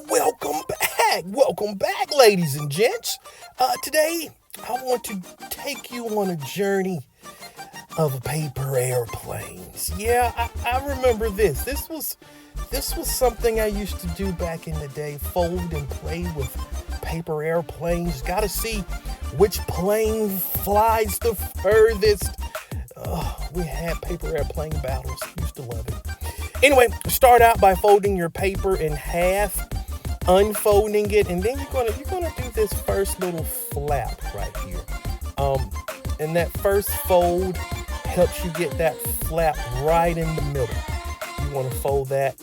Welcome back, ladies and gents. Today, I want to take you on a journey of paper airplanes. Yeah, I remember this. This was something I used to do back in the day. Fold and play with paper airplanes. Got to see which plane flies the furthest. We had paper airplane battles. Used to love it. Anyway, start out by folding your paper in half, unfolding it, and then you're gonna do this first little flap right here. And that first fold helps you get that flap right in the middle. You want to fold that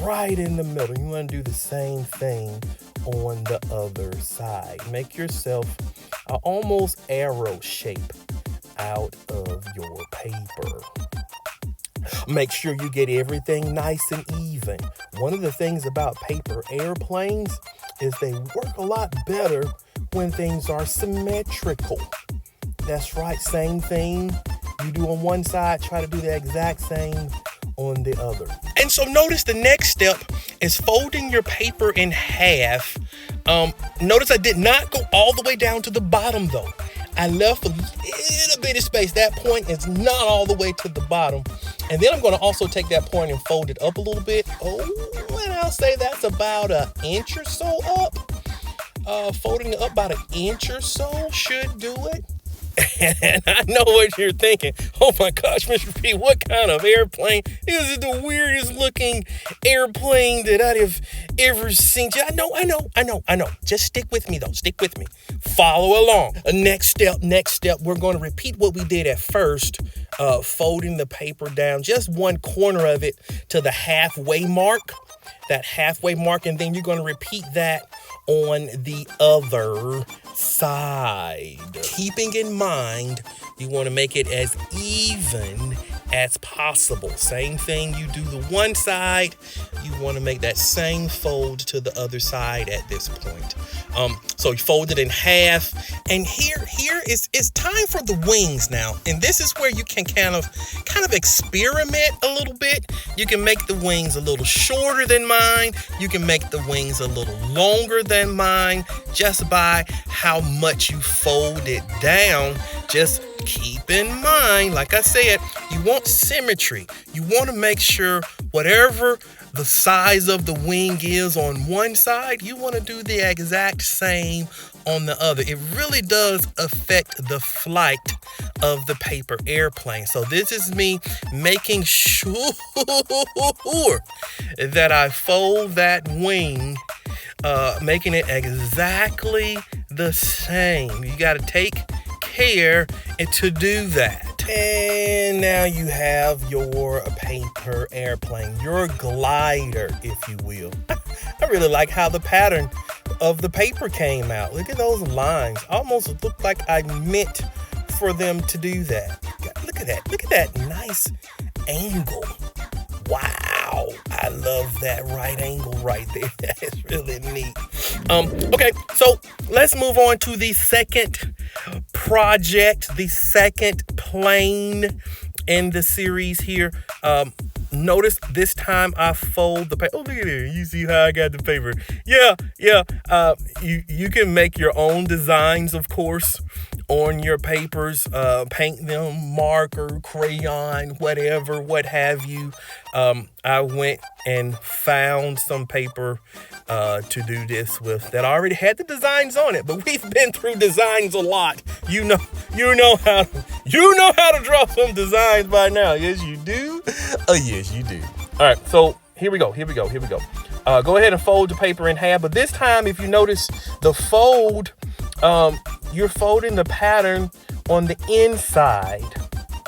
right in the middle. You want to do the same thing on the other side. Make yourself an almost arrow shape out of your paper. Make sure you get everything nice and even. One of the things about paper airplanes is they work a lot better when things are symmetrical. That's right, same thing you do on one side, try to do the exact same on the other. And so notice the next step is folding your paper in half. Notice I did not go all the way down to the bottom though. I left a little bit of space. That point is not all the way to the bottom. And then I'm going to also take that point and fold it up a little bit. And I'll say that's about an inch or so up. Folding it up about an inch or so should do it. And I know what you're thinking. Oh my gosh, Mr. P, what kind of airplane? This is the weirdest looking airplane that I've ever seen. I know. Just stick with me though. Stick with me. Follow along. Next step, we're going to repeat what we did at first. Folding the paper down, just one corner of it to the halfway mark. That halfway mark, and then you're going to repeat that on the other side. Keeping in mind, you want to make it as even as possible. Same thing you do the one side, you want to make that same fold to the other side at this point. So you fold it in half, and here it's time for the wings now. And this is where you can kind of experiment a little bit. You can make the wings a little shorter than mine. You can make the wings a little longer than mine just by how much you fold it down. Just keep in mind, like I said, you want symmetry. You want to make sure whatever the size of the wing is on one side, you want to do the exact same on the other. It really does affect the flight of the paper airplane. So this is me making sure that I fold that wing, making it exactly the same. You got to take care to do that. And now you have your paper airplane, your glider, if you will. I really like how the pattern of the paper came out. Look at those lines. Almost look like I meant for them to do that. Look at that nice angle. Wow, I love that right angle right there. That is really neat. Okay, so let's move on to the second project, the second plane in the series here. Notice this time I fold the paper. Oh, look at it. You see how I got the paper. Yeah. You can make your own designs, of course, on your papers. Paint them, marker, crayon, whatever, what have you. I went and found some paper to do this with that already had the designs on it. But we've been through designs a lot. You know how to draw some designs by now. Yes, you do. Yes, you do. All right, so here we go. Go ahead and fold the paper in half. But this time, if you notice the fold, you're folding the pattern on the inside.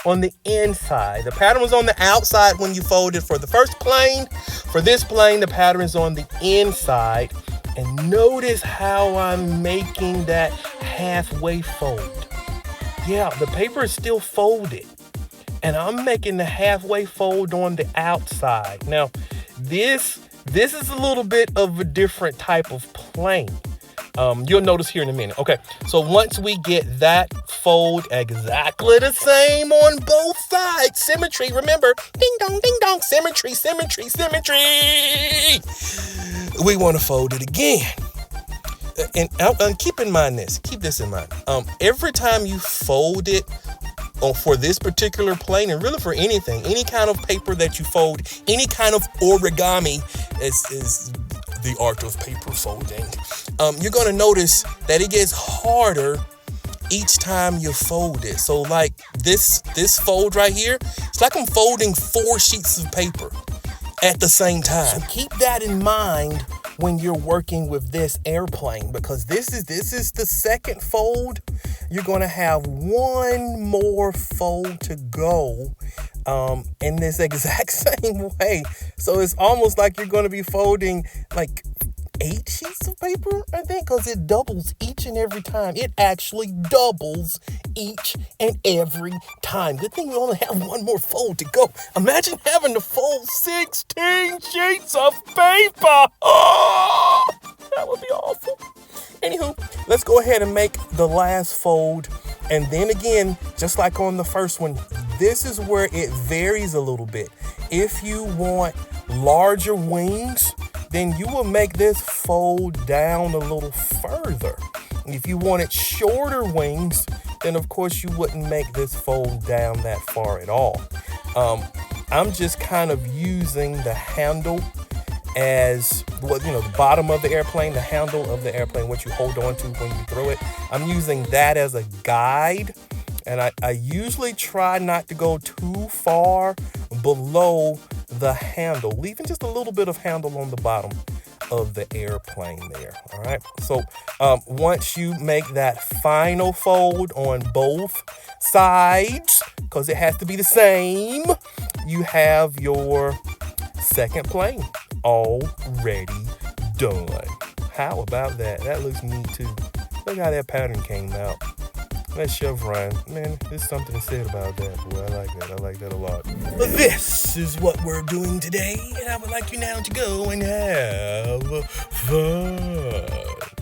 The pattern was on the outside when you folded for the first plane. For this plane, the pattern is on the inside. And notice how I'm making that halfway fold. Yeah, the paper is still folded. And I'm making the halfway fold on the outside. Now, this is a little bit of a different type of plane. You'll notice here in a minute. Okay, so once we get that fold exactly the same on both sides, symmetry, remember, ding dong, symmetry. we want to fold it again. And keep this in mind. Every time you fold it for this particular plane, and really for anything, any kind of paper that you fold, any kind of origami is the art of paper folding. You're going to notice that it gets harder each time you fold it. So like this fold right here, it's like I'm folding 4 sheets of paper at the same time. So keep that in mind when you're working with this airplane, because this is the second fold. You're going to have one more fold to go in this exact same way. So it's almost like you're going to be folding like 8 sheets of paper, I think, because it doubles each and every time. It actually doubles each and every time. Good thing we only have one more fold to go. Imagine having to fold 16 sheets of paper. Oh, that would be awful. Anywho, let's go ahead and make the last fold. And then again, just like on the first one, this is where it varies a little bit. If you want larger wings, then you will make this fold down a little further. If you wanted shorter wings, then of course you wouldn't make this fold down that far at all. I'm just kind of using the handle as the bottom of the airplane, the handle of the airplane, what you hold on to when you throw it. I'm using that as a guide. And I usually try not to go too far below the handle, leaving just a little bit of handle on the bottom of the airplane there. All right. So once you make that final fold on both sides, because it has to be the same, you have your second plane already done. How about that? That looks neat too. Look how that pattern came out. That chevron, man, there's something to say about that. Boy, I like that a lot. This is what we're doing today, and I would like you now to go and have fun.